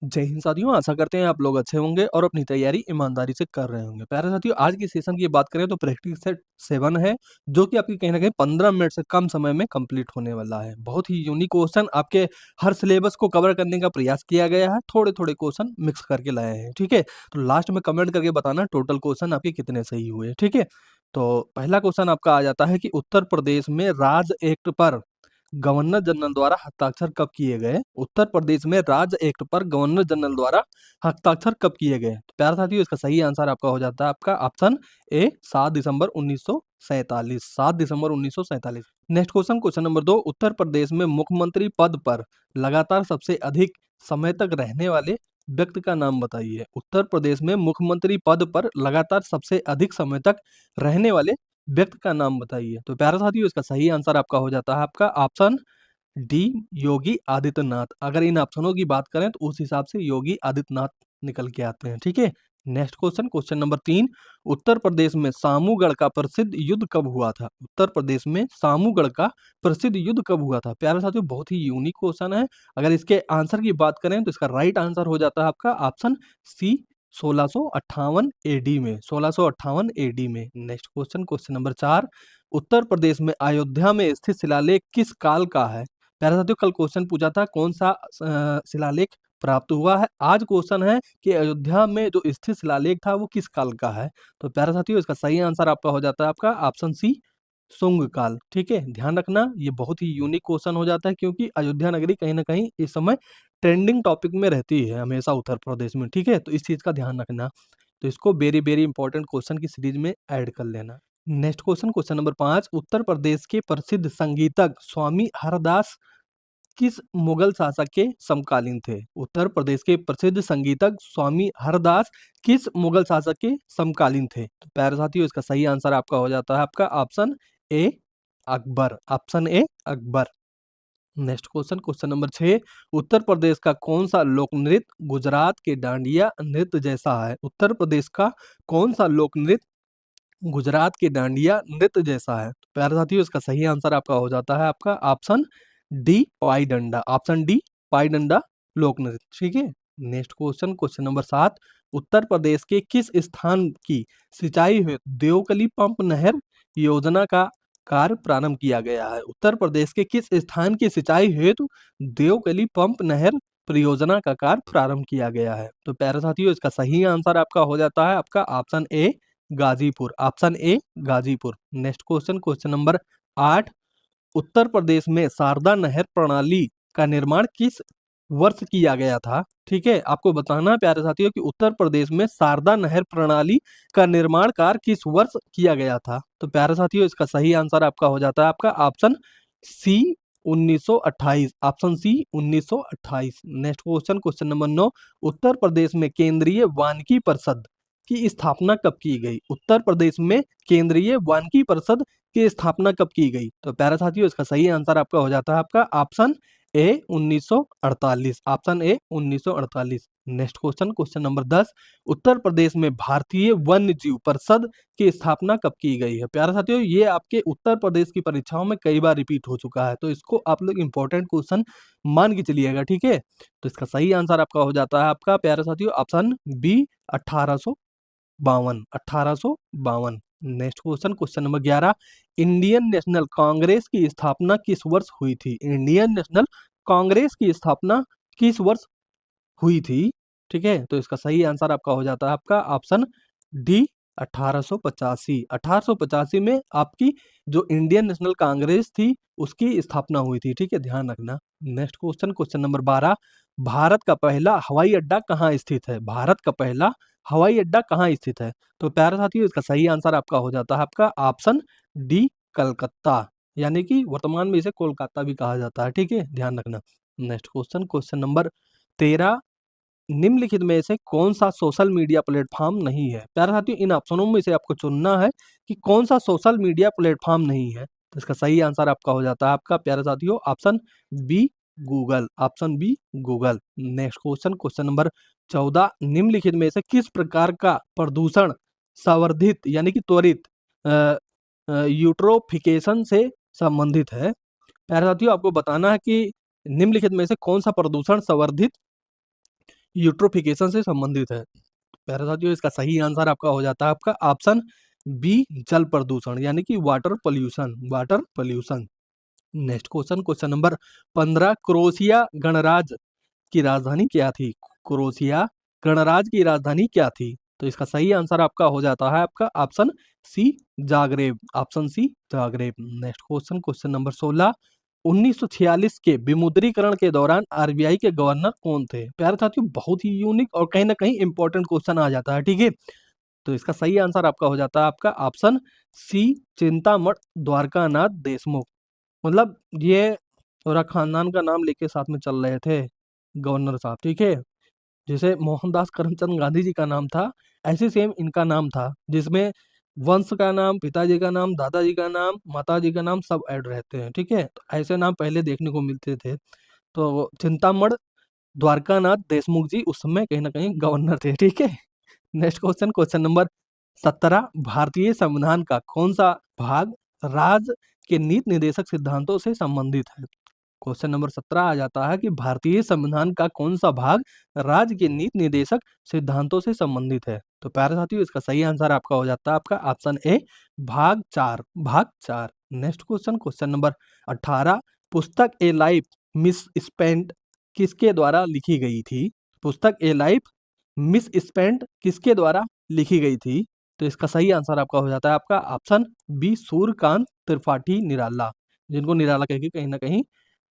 जय हिंद साथियों, आशा करते हैं आप लोग अच्छे होंगे और अपनी तैयारी ईमानदारी से कर रहे होंगे। प्यारे साथियों, आज की सेशन की बात करें तो प्रैक्टिस सेट 7 है, जो कि आपकी कहीं न कहीं 15 मिनट से कम समय में कंप्लीट होने वाला है। बहुत ही यूनिक क्वेश्चन आपके हर सिलेबस को कवर करने का प्रयास किया गया है, थोड़े-थोड़े क्वेश्चन मिक्स करके लाए हैं, ठीक है? तो लास्ट में कमेंट करके बताना टोटल क्वेश्चन आपके कितने सही हुए, ठीक है? तो पहला क्वेश्चन आपका आ जाता है कि उत्तर प्रदेश में राज एक्ट पर गवर्नर जनरल द्वारा हस्ताक्षर कब किए गए? उत्तर प्रदेश में राज एक्ट पर गवर्नर जनरल द्वारा हस्ताक्षर कब किए गए? तो प्यारे साथियों, इसका सही आंसर आपका हो जाता है आपका ऑप्शन ए 7 दिसंबर 1947। 7 दिसंबर 1947। नेक्स्ट क्वेश्चन, क्वेश्चन नंबर 2, उत्तर प्रदेश में मुख्यमंत्री पद पर लगातार सबसे अधिक समय तक रहने वाले व्यक्ति का नाम बताइए। उत्तर प्रदेश में मुख्यमंत्री पद पर लगातार सबसे अधिक समय तक रहने वाले व्यक्ति का नाम बताइए। तो प्यारे साथियों, इसका सही आंसर आपका हो जाता है आपका ऑप्शन डी योगी आदित्यनाथ। अगर इन ऑप्शनों की बात करें तो उस हिसाब से योगी आदित्यनाथ निकल के आते हैं, ठीक है? नेक्स्ट क्वेश्चन, क्वेश्चन नंबर 3, उत्तर प्रदेश में सामूगढ़ का प्रसिद्ध युद्ध कब हुआ था? उत्तर प्रदेश में सामूगढ़ का प्रसिद्ध युद्ध कब हुआ था? प्यारे साथियों, बहुत ही यूनिक क्वेश्चन है। अगर इसके आंसर की बात करें तो इसका राइट आंसर हो जाता है आपका ऑप्शन सी 1658 एडी में। 1658 एडी में। नेक्स्ट क्वेश्चन, क्वेश्चन नंबर 4, उत्तर प्रदेश में अयोध्या में स्थित शिलालेख किस काल का है? प्यारे साथियों, कल क्वेश्चन पूछा था कौन सा शिलालेख प्राप्त हुआ है। आज क्वेश्चन है कि अयोध्या में जो स्थित शिलालेख था वो किस काल का है। तो प्यारे साथियों, इसका सही आंसर आपका हो जाता है आपका ऑप्शन सी शुंग काल, ठीक है? ध्यान रखना, ये बहुत ही यूनिक क्वेश्चन हो जाता है क्योंकि अयोध्या नगरी कहीं ना कहीं इस समय ट्रेंडिंग टॉपिक में रहती है हमेशा उत्तर प्रदेश में, ठीक है? तो इस चीज का ध्यान रखना। तो इसको वेरी वेरी इंपॉर्टेंट क्वेश्चन की सीरीज में ऐड कर लेना। Next question, question number 5, Uttar Pradesh के प्रसिद्ध संगीतज्ञ स्वामी हरदास किस मुगल शासक के समकालीन थे? उत्तर प्रदेश के प्रसिद्ध संगीतज्ञ स्वामी हरदास किस मुगल शासक के समकालीन थे? तो प्यारे साथियों, इसका सही आंसर आपका हो जाता है आपका option A Akbar. Option A Akbar. Next question, question number 6, Uttar Pradesh का कौन सा लोक नृत्य गुजरात के डांडिया नृत्य जैसा है? उत्तर प्रदेश का कौन सा लोक नृत्य गुजरात के डांडिया नृत्य जैसा है? तो प्यारे साथियों, इसका सही आंसर आपका हो जाता है आपका ऑप्शन डी पाई डंडा। ऑप्शन डी पाई डंडा लोक नृत्य, ठीक है? Next question, question number 7, Uttar Pradesh के किस स्थान की सिंचाई हेतु देवकली पंप नहर योजना का कार्य प्रारंभ किया गया है? उत्तर प्रदेश के किस स्थान की सिंचाई हेतु देवकली पंप नहर परियोजना का कार्य प्रारंभ किया गया है? तो प्यारे साथियों, इसका सही आंसर आपका हो जाता है आपका option A Ghazipur. Option A Ghazipur. Next question, question number 8, उत्तर प्रदेश में शारदा नहर प्रणाली का निर्माण किस वर्ष किया गया था? ठीक है, आपको बताना है प्यारे साथियों कि उत्तर प्रदेश में शारदा नहर प्रणाली का निर्माण कार्य किस वर्ष किया गया था? तो प्यारे साथियों, इसका सही आंसर आपका हो जाता है आपका option C 1928। Option C 1928। Next question, question number 9, Uttar Pradesh में केंद्रीय वानिकी परिषद की स्थापना कब की गई? उत्तर प्रदेश में केंद्रीय वानिकी परिषद की स्थापना कब की गई? तो प्यारे साथियों, इसका सही आंसर आपका हो जाता है आपका option A 1948। Option A 1948। Next question, question number 10, उत्तर प्रदेश में भारतीय वन्य जीव परिषद की स्थापना कब की गई है? प्यारे साथियों, ये आपके उत्तर प्रदेश की परीक्षाओं में कई बार रिपीट हो चुका है, तो इसको आप लोग इंपॉर्टेंट क्वेश्चन मान के चलिएगा, ठीक है? तो इसका सही आंसर आपका हो जाता है आपका प्यारे साथियों option B 1852। 1852। Next question, question number 11, Indian National Congress की स्थापना किस वर्ष हुई थी? इंडियन नेशनल कांग्रेस की स्थापना किस वर्ष हुई थी? ठीक है, तो इसका सही आंसर आपका हो जाता है आपका ऑप्शन डी 1885। 1885 में आपकी जो इंडियन नेशनल कांग्रेस थी उसकी स्थापना हुई थी, ठीक है? ध्यान रखना। Next question, question number 12, Bharat का पहला हवाई अड्डा कहाँ स्थित है? भारत का पहला हवाई अड्डा कहाँ स्थित है? तो प्यारे साथियों, इसका सही आंसर आपका हो जाता है आपका ऑप्शन डी कलकत्ता, यानी कि वर्तमान में इसे कोलकाता भी कहा जाता है, ठीक है? ध्यान रखना। नेक्स्ट क्वेश्चन, क्वेश्चन नंबर 13, निम्नलिखित में से कौन सा सोशल मीडिया प्लेटफॉर्म नहीं है? प्यारे साथियों, इन ऑप्शनों में से आपको चुनना है कि कौन सा सोशल मीडिया प्लेटफॉर्म नहीं है। तो इसका सही आंसर आपका हो जाता है आपका प्यारे साथियों option B Google. Option B Google. Next question, question number 14, निम्नलिखित में से किस प्रकार का प्रदूषण संवर्धित यानी कि त्वरित यूट्रोफिकेशन से संबंधित है? प्यारे साथियों, आपको बताना है कि निम्नलिखित में से कौन सा प्रदूषण संवर्धित यूट्रोफिकेशन से संबंधित है। प्यारे साथियों, इसका सही आंसर आपका हो जाता है आपका ऑप्शन बी, जल प्रदूषण यानी कि water pollution, water pollution. Next question, question number 15, Croatia गणराज्य की राजधानी क्या थी? क्रोएशिया गणराज्य की राजधानी क्या थी? तो इसका सही आंसर आपका हो जाता है आपका option C, Zagreb, option C, Zagreb. Next question, question number 16, 1946 के विमुद्रीकरण के दौरान आरबीआई के गवर्नर कौन थे? प्यारे साथियों, बहुत ही यूनिक और कहीं ना कहीं इंपॉर्टेंट क्वेश्चन आ जाता है, ठीक है। तो इसका सही आंसर आपका हो जाता है आपका ऑप्शन सी, चिंतामठ द्वारकानाथ देशमुख। मतलब ये पूरा खानदान का नाम लेके साथ में चल रहे थे गवर्नर साहब, ठीक है। जैसे मोहनदास करमचंद गांधी जी का नाम था, ऐसे सेम इनका नाम था, जिसमें वंश का नाम, पिताजी का नाम, दादाजी का नाम, माताजी का नाम सब ऐड रहते हैं, ठीक है। तो ऐसे नाम पहले देखने को मिलते थे। तो चिंतामण द्वारकानाथ देशमुख जी उस समय कहीं ना कहीं गवर्नर थे, ठीक है। नेक्स्ट क्वेश्चन, क्वेश्चन नंबर 17, भारतीय संविधान का कौन सा भाग राज्य के नीति निर्देशक सिद्धांतों से संबंधित है? क्वेश्चन नंबर 17 आ जाता है कि भारतीय संविधान का कौन सा भाग राज्य के नीति निर्देशक सिद्धांतों से संबंधित है? तो प्यारे साथियों, इसका सही आंसर आपका हो जाता है आपका ऑप्शन ए, भाग 4, भाग 4। नेक्स्ट क्वेश्चन, क्वेश्चन नंबर 18, पुस्तक ए लाइफ मिस स्पेंट किसके द्वारा लिखी गई थी? पुस्तक ए लाइफ मिस स्पेंट किसके द्वारा लिखी गई थी? तो इसका सही आंसर आपका हो जाता है आपका ऑप्शन बी, सूर्यकांत त्रिपाठी निराला, जिनको निराला कह के कहीं ना कहीं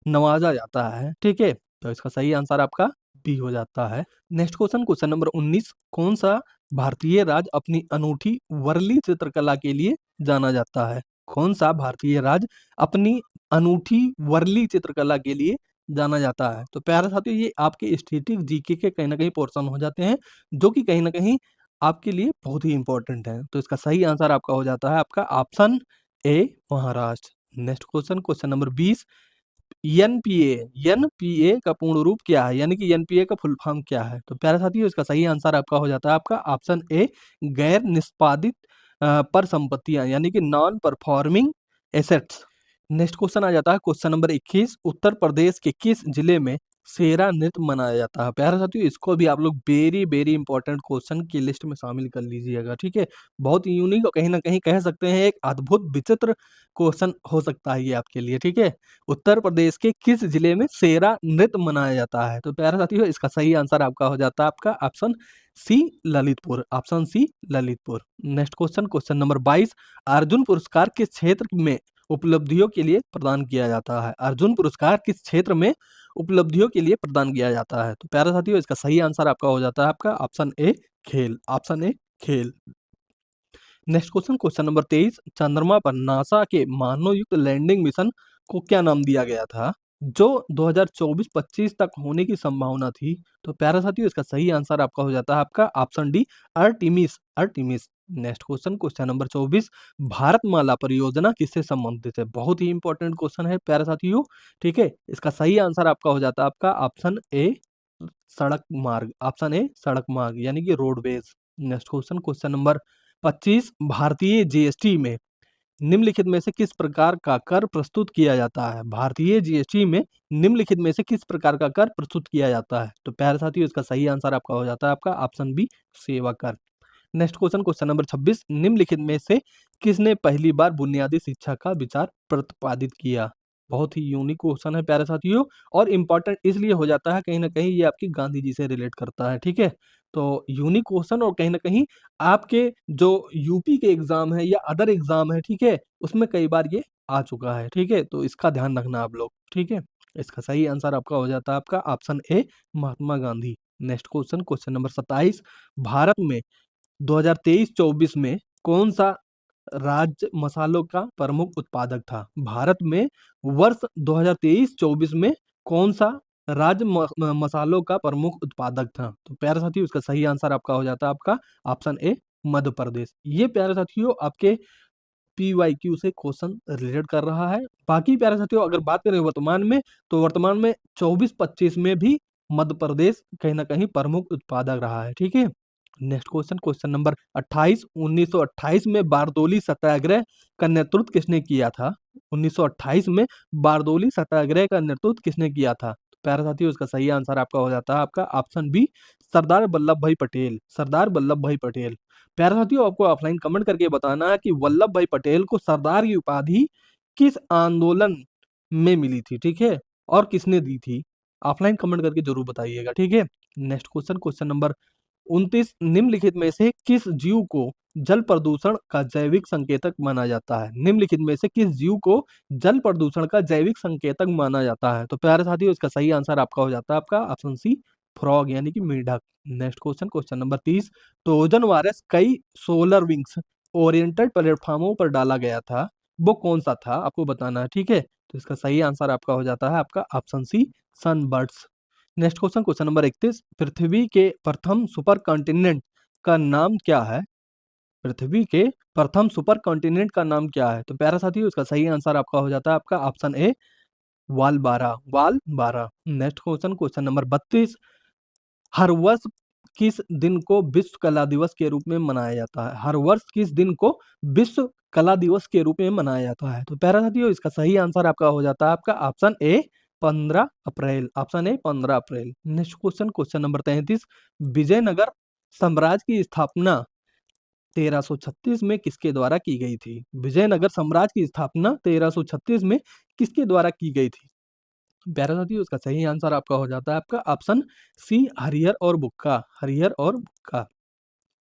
नवाजा जाता है, ठीक है। तो इसका सही आंसर आपका बी हो जाता है। नेक्स्ट क्वेश्चन, क्वेश्चन नंबर 19, कौन सा भारतीय राज्य अपनी अनूठी वर्ली चित्रकला के लिए जाना जाता है? कौन सा भारतीय राज्य अपनी अनूठी वर्ली चित्रकला के लिए जाना जाता है? तो प्यारे साथियों, ये आपके स्टैटिक जीके के कहीं ना कहीं पोर्शन हो जाते हैं, जो कि कहीं ना कहीं आपके लिए बहुत ही इंपॉर्टेंट है। तो इसका सही आंसर आपका हो जाता है आपका ऑप्शन ए, Maharashtra. Next question, question number 20, NPA, NPA का पूर्ण रूप क्या है, यानी कि एनपीए का फुल फॉर्म क्या है? तो प्यारे साथियों, इसका सही आंसर आपका हो जाता है आपका ऑप्शन ए, गैर निष्पादित परिसंपत्तियां, यानी कि non performing assets. Next question आ जाता है क्वेश्चन नंबर 21, उत्तर प्रदेश के किस जिले में शेरा नृत्य मनाया जाता है? प्यारे साथियों, इसको भी आप लोग वेरी वेरी इंपॉर्टेंट क्वेश्चन की लिस्ट में शामिल कर लीजिएगा, ठीक है। बहुत ही यूनिक और कहीं ना कहीं कह सकते हैं एक अद्भुत विचित्र क्वेश्चन हो सकता है ये आपके लिए, ठीक है। उत्तर प्रदेश के किस जिले में शेरा नृत्य मनाया जाता है? तो प्यारे साथियों, इसका सही आंसर आपका हो जाता है आपका option C, Lalitpur, option C, Lalitpur. Next question, question number 22, Arjun पुरस्कार किस क्षेत्र में उपलब्धियों के लिए प्रदान किया जाता है? अर्जुन पुरस्कार किस क्षेत्र में उपलब्धियों के लिए प्रदान किया जाता है? तो प्यारे साथियों, इसका सही आंसर आपका हो जाता है आपका ऑप्शन ए, खेल, ऑप्शन ए, खेल। नेक्स्ट क्वेश्चन, क्वेश्चन नंबर 23, चंद्रमा पर नासा के मानवयुक्त लैंडिंग मिशन को क्या नाम दिया गया था, जो 2024-25 तक होने की संभावना थी? तो प्यारे साथियों, इसका सही आंसर आपका हो जाता है आपका option D, Artemis, Artemis. Next question, question number 24, Bharatmala परियोजना किससे संबंधित है? बहुत ही इंपॉर्टेंट क्वेश्चन है प्यारे साथियों, ठीक है। इसका सही आंसर आपका हो जाता है आपका ऑप्शन ए, सड़क मार्ग, ऑप्शन ए, सड़क मार्ग, यानी कि roadways. Next question, question number 25, भारतीय जीएसटी में निम्नलिखित में से किस प्रकार का कर प्रस्तुत किया जाता है? भारतीय जीएसटी में निम्नलिखित में से किस प्रकार का कर प्रस्तुत किया जाता है? तो प्यारे साथियों, इसका सही आंसर आपका हो जाता है आपका ऑप्शन बी, सेवा कर। नेक्स्ट क्वेश्चन, क्वेश्चन नंबर 26, निम्नलिखित में से किसने पहली बार बुनियादी शिक्षा का विचार प्रतिपादित किया? बहुत ही यूनिक क्वेश्चन है प्यारे साथियों, और इम्पोर्टेंट इसलिए हो जाता है कहीं ना कहीं ये आपकी गांधी जी से रिलेट करता है, ठीक है। तो यूनिक क्वेश्चन, और कहीं ना कहीं आपके जो यूपी के एग्जाम है या अदर एग्जाम है, ठीक है, उसमें कई बार ये आ चुका है, ठीक है। तो इसका ध्यान रखना आप लोग, ठीक है। इसका सही आंसर आपका हो जाता है आपका ऑप्शन ए, Mahatma Gandhi. Next question, question number 27, Bharat में 2023-24 में कौन सा राज्य मसालों का प्रमुख उत्पादक था? भारत में वर्ष 2023-24 में कौन सा राज्य मसालों का प्रमुख उत्पादक था? तो प्यारे साथियों, इसका सही आंसर आपका हो जाता है आपका ऑप्शन ए, मध्य प्रदेश। ये प्यारे साथियों आपके पीवाईक्यू से क्वेश्चन रिलेट कर रहा है। बाकी प्यारे साथियों, अगर बात करें वर्तमान में, तो वर्तमान में 24-25 में भी मध्य प्रदेश कहीं ना कहीं प्रमुख उत्पादक रहा है, ठीक है। नेक्स्ट क्वेश्चन, क्वेश्चन नंबर 28, 1928 में बारदोली सत्याग्रह का नेतृत्व किसने किया था? 1928 में बारदोली सत्याग्रह का नेतृत्व किसने किया था? प्यारे साथियों इसका सही आंसर आपका हो जाता है आपका ऑप्शन बी सरदार वल्लभ भाई पटेल, सरदार वल्लभ भाई पटेल। प्यारे साथियों आपको ऑफलाइन कमेंट करके बताना है कि वल्लभ भाई पटेल को सरदार की उपाधि किस आंदोलन में मिली थी, ठीक है? और किसने दी थी? ऑफलाइन कमेंट करके जरूर बताइएगा, ठीक है? नेक्स्ट क्वेश्चन, क्वेश्चन नंबर 29 निम्नलिखित में से किस जीव को जल प्रदूषण का जैविक संकेतक माना जाता है? निम्नलिखित में से किस जीव को जल प्रदूषण का जैविक संकेतक माना जाता है? तो प्यारे साथियों इसका सही आंसर आपका हो जाता है आपका ऑप्शन सी फ्रॉग यानी कि मेढक। Next question, question number 30 Trojan virus कई सोलर विंग्स ओरिएंटेड प्लेटफॉर्मों पर डाला गया था, वो कौन सा था आपको बताना है, ठीक है? तो इसका सही आंसर आपका हो जाता है आपका option C sunbirds. Next question, question number 31 पृथ्वी के प्रथम सुपर कॉन्टिनेंट का नाम क्या है? पृथ्वी के प्रथम सुपर कॉन्टिनेंट का नाम क्या है? तो प्यारा साथियों इसका सही आंसर आपका हो जाता है आपका ऑप्शन ए वालबारा, वालबारा। नेक्स्ट क्वेश्चन, क्वेश्चन नंबर 32 हर वर्ष किस दिन को विश्व कला दिवस के रूप में मनाया जाता है? हर वर्ष किस दिन को विश्व कला दिवस के रूप में मनाया जाता है? तो प्यारा साथियों इसका सही आंसर आपका हो जाता है आपका ऑप्शन ए 15 अप्रैल, ऑप्शन ए 15 अप्रैल। Next question, question number 33 Vijayanagara साम्राज्य की स्थापना 1336 में किसके द्वारा की गई थी? विजयनगर साम्राज्य की स्थापना 1336 में किसके द्वारा की गई थी? प्यारा साथियों इसका सही आंसर आपका हो जाता है आपका ऑप्शन सी हरिहर और बुक्का, हरिहर और Bukka.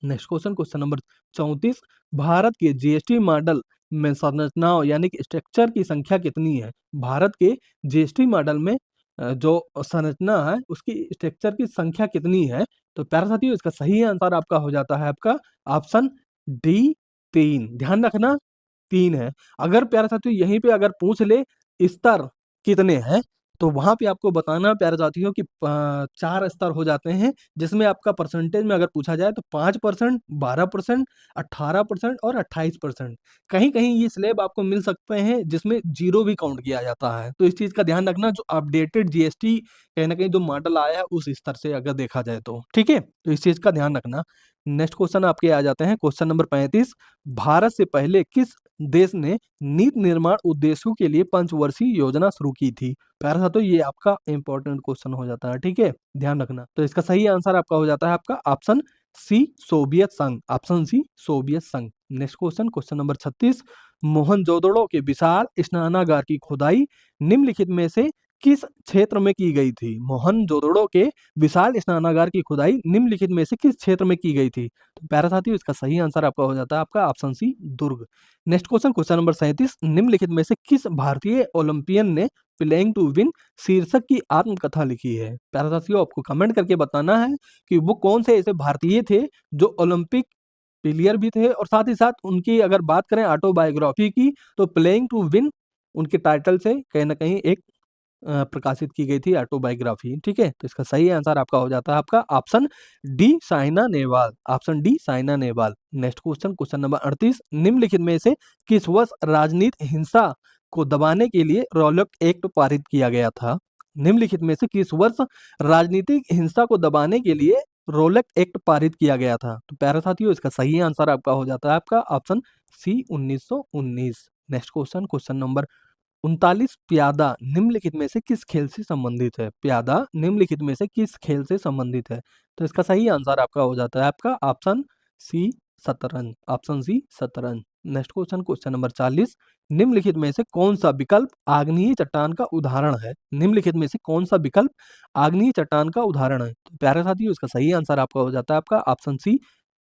Next question, question number 34 Bharat के जीएसटी मॉडल में संरचनाओं यानी कि स्ट्रक्चर की संख्या कितनी है? भारत के जीएसटी मॉडल में जो संरचना है उसकी स्ट्रक्चर की संख्या कितनी है? तो प्यारे साथियों इसका सही आंसर आपका हो जाता है आपका ऑप्शन डी 3। ध्यान रखना 3 है। अगर प्यारे साथियों यहीं पे अगर पूछ ले स्तर कितने हैं तो वहां पे आपको बताना है प्यारे साथियों कि 4 स्तर हो जाते हैं जिसमें आपका परसेंटेज में अगर पूछा जाए तो 5%, 12%, 18% और 28%। कहीं कहीं ये स्लैब आपको मिल सकते हैं जिसमें जीरो भी काउंट किया जाता है, तो इस चीज का ध्यान रखना। जो अपडेटेड जीएसटी कहीं ना कहीं जो मॉडल आया है उस स्तर से अगर देखा जाए तो ठीक है, तो इस चीज का ध्यान रखना। नेक्स्ट क्वेश्चन आपके आ जाते हैं क्वेश्चन नंबर 35 भारत से पहले किस देश ने नीति निर्माण उद्देश्यों के लिए पंचवर्षीय योजना शुरू की थी? प्यारा साथियों ये आपका इंपॉर्टेंट क्वेश्चन हो जाता है, ठीक है, ध्यान रखना। तो इसका सही आंसर आपका हो जाता है आपका ऑप्शन सी सोवियत संघ, ऑप्शन सी सोवियत संघ। Next question, question number 36 Mohenjodaro के विशाल स्नानागार की खुदाई निम्नलिखित में से किस क्षेत्र में की गई थी? मोहनजोदड़ो के विशाल स्नानागार की खुदाई निम्नलिखित में से किस क्षेत्र में की गई थी? तो प्यारा साथियों इसका सही आंसर आपका हो जाता है आपका ऑप्शन सी दुर्ग। नेक्स्ट क्वेश्चन, क्वेश्चन नंबर 37 निम्नलिखित में से किस भारतीय ओलंपियन ने प्लेइंग टू विन शीर्षक की आत्मकथा लिखी है? प्यारा साथियों आपको कमेंट करके बताना है कि वो कौन से ऐसे भारतीय थे जो ओलंपिक प्लेयर भी थे और साथ ही साथ उनकी अगर बात करें ऑटोबायोग्राफी की तो प्लेइंग टू विन उनके टाइटल से कहीं ना कहीं एक प्रकाशित की गई थी ऑटोबायोग्राफी, ठीक है। तो इसका सही आंसर आपका हो जाता है आपका option D Saina Nehwal, option D Saina Nehwal. Next question, question number 38 निम्नलिखित में से किस वर्ष राजनीति हिंसा को दबाने के लिए रॉलेट एक्ट पारित किया गया था? निम्नलिखित में से किस वर्ष राजनीतिक हिंसा को दबाने के लिए रोलेट एक्ट पारित किया गया था? तो प्यारे साथियों इसका सही आंसर आपका हो जाता है आपका option C 1919। Next question, question number 39 प्यादा निम्नलिखित में से किस खेल से संबंधित है? प्यादा निम्नलिखित में से किस खेल से संबंधित है? तो इसका सही आंसर आपका हो जाता है आपका ऑप्शन सी शतरंज, ऑप्शन सी शतरंज। नेक्स्ट क्वेश्चन, क्वेश्चन नंबर 40 निम्नलिखित में से कौन सा विकल्प आग्नेय चट्टान का उदाहरण है? निम्नलिखित में से कौन सा विकल्प आग्नेय चट्टान का उदाहरण है? तो प्यारे साथियों इसका सही आंसर आपका हो जाता है आपका option C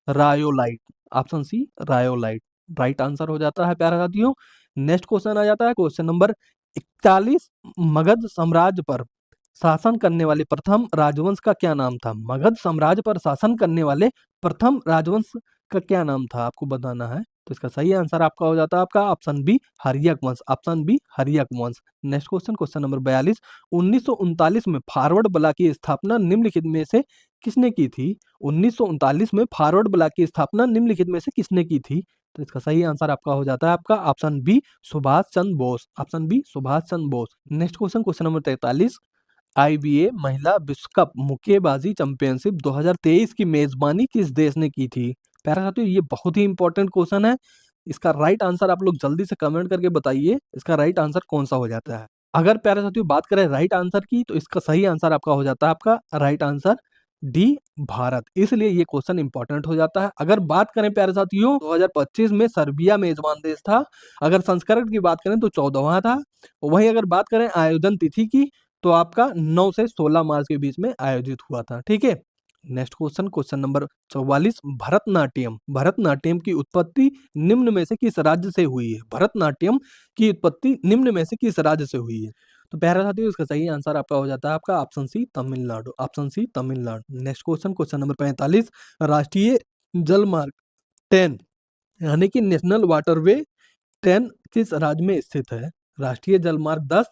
rhyolite, option C rhyolite right answer हो जाता है प्यारे साथियों। नेक्स्ट क्वेश्चन आ जाता है क्वेश्चन नंबर 41 मगध साम्राज्य पर शासन करने वाले प्रथम राजवंश का क्या नाम था? मगध साम्राज्य पर शासन करने वाले प्रथम राजवंश का क्या नाम था आपको बताना है। तो इसका सही आंसर आपका हो जाता है आपका ऑप्शन बी हर्यक वंश, ऑप्शन बी हर्यक वंश। नेक्स्ट क्वेश्चन, क्वेश्चन नंबर 42 1939 में फॉरवर्ड ब्लॉक की स्थापना निम्नलिखित में से किसने की थी? 1939 में फॉरवर्ड ब्लॉक की स्थापना निम्नलिखित में से किसने की थी? तो इसका सही आंसर आपका हो जाता है आपका option B Subhash Chandra Bose, option B Subhash Chandra Bose. Next question, question number 43 IBA महिला विश्व कप मुक्केबाजी चैंपियनशिप 2023 की मेजबानी किस देश ने की थी? प्यारे साथियों ये बहुत ही इंपॉर्टेंट क्वेश्चन है, इसका राइट आंसर आप लोग जल्दी से कमेंट करके बताइए, इसका राइट आंसर कौन सा हो जाता है। अगर प्यारे साथियों बात करें राइट आंसर की, तो इसका सही आंसर आपका हो जाता है आपका राइट आंसर डी भारत। इसलिए ये क्वेश्चन इंपॉर्टेंट हो जाता है। अगर बात करें प्यारे साथियों 2025 में सर्बिया मेजबान देश था। अगर संस्करण की बात करें तो 14वां था। वहीं अगर बात करें आयोजन तिथि की, तो आपका 9 से 16 मार्च के बीच में आयोजित हुआ था। ठीक है, next question, question number 44, Bharatanatyam. Bharatanatyam की उत्पत्ति निम्न में से किस राज्य से हुई है? भरतनाट्यम की उत्पत्ति निम्न में से किस राज्य से हुई है? तो प्यारे साथियों इसका सही आंसर आपका हो जाता है आपका option C Tamil Nadu. Option C Tamil Nadu. Next question, question number 45, राष्ट्रीय जल मार्ग 10 यानी कि नेशनल वाटरवे 10 किस राज्य में स्थित है? राष्ट्रीय जल मार्ग 10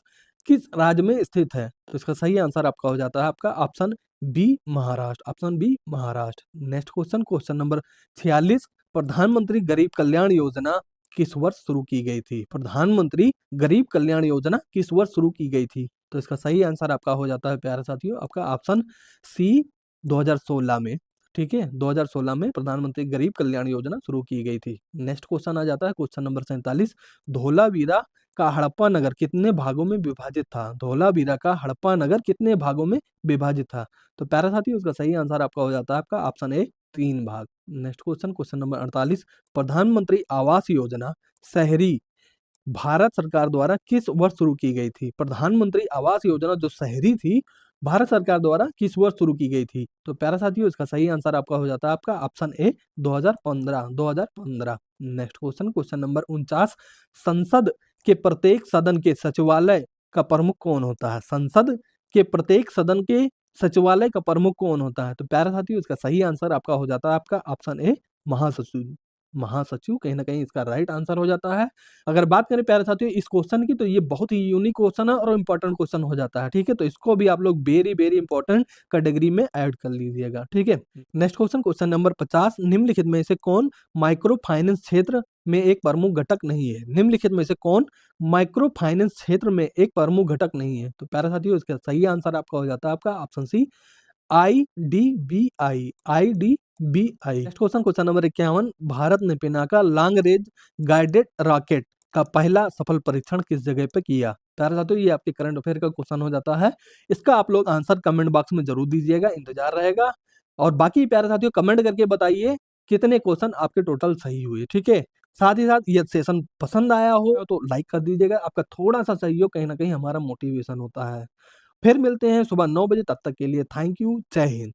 किस राज्य में स्थित है? तो इसका सही आंसर आपका हो जाता है आपका option B Maharashtra. Option B Maharashtra. Next question, question number 46, प्रधानमंत्री गरीब कल्याण योजना किस वर्ष शुरू की गई थी? प्रधानमंत्री गरीब कल्याण योजना किस वर्ष शुरू की गई थी? तो इसका सही आंसर आपका हो जाता है प्यारे साथियों आपका ऑप्शन सी 2016 में। ठीक है, 2016 में प्रधानमंत्री गरीब कल्याण योजना शुरू की गई थी। नेक्स्ट क्वेश्चन आ जाता है क्वेश्चन नंबर 47, धोलावीरा का हड़प्पा नगर कितने भागों में विभाजित था? धोलावीरा का हड़प्पा नगर कितने भागों में विभाजित था? तो प्यारे साथियों उसका सही आंसर आपका हो जाता है आपका ऑप्शन ए 3 भाग। नेक्स्ट क्वेश्चन, क्वेश्चन नंबर 48, प्रधानमंत्री आवास योजना शहरी भारत सरकार द्वारा किस वर्ष शुरू की गई थी? प्रधानमंत्री आवास योजना जो शहरी थी, भारत सरकार द्वारा किस वर्ष शुरू की गई थी? तो प्यारे साथियों इसका सही आंसर आपका हो जाता है आपका ऑप्शन ए 2015। 2015। नेक्स्ट क्वेश्चन, क्वेश्चन नंबर 49, संसद के प्रत्येक सदन के सचिवालय का प्रमुख कौन होता है? संसद के प्रत्येक सदन के सचिवालय का प्रमुख कौन होता है? तो प्यारे साथियों इसका सही आंसर आपका हो जाता है आपका ऑप्शन ए महासचिव। महासचिव कहीं न कहीं इसका राइट आंसर हो जाता है। अगर बात करें प्यारे साथियों इस क्वेश्चन की, तो ये बहुत ही यूनिक क्वेश्चन है और इम्पोर्टेंट क्वेश्चन हो जाता है। ठीक है, तो इसको भी आप लोग वेरी वेरी इंपॉर्टेंट कैटेगरी में ऐड कर लीजिएगा। ठीक है, नेक्स्ट क्वेश्चन, क्वेश्चन नंबर 50, निम्नलिखित में से कौन माइक्रो फाइनेंस क्षेत्र में एक प्रमुख घटक नहीं है? निम्नलिखित में से कौन माइक्रो फाइनेंस क्षेत्र में एक प्रमुख घटक नहीं है? तो प्यारे साथियों इसका सही आंसर आपका हो जाता है आपका option C IDBI. IDBI. Next question, question number 51, Bharat ने Pinaka long range guided rocket का पहला सफल परीक्षण किस जगह पे किया? प्यारे साथियों ये आपके करंट अफेयर का क्वेश्चन हो जाता है। इसका आप लोग आंसर कमेंट बॉक्स में जरूर दीजिएगा, इंतजार रहेगा। और बाकी प्यारे साथियों कमेंट करके बताइए कितने क्वेश्चन आपके टोटल सही हुए। ठीक है, साथ ही साथ ये सेशन पसंद आया हो तो लाइक कर दीजिएगा। आपका थोड़ा सा सहयोग कहीं ना कहीं हमारा मोटिवेशन होता है। फिर मिलते हैं सुबह 9 बजे, तब तक के लिए थैंक यू, जय हिंद।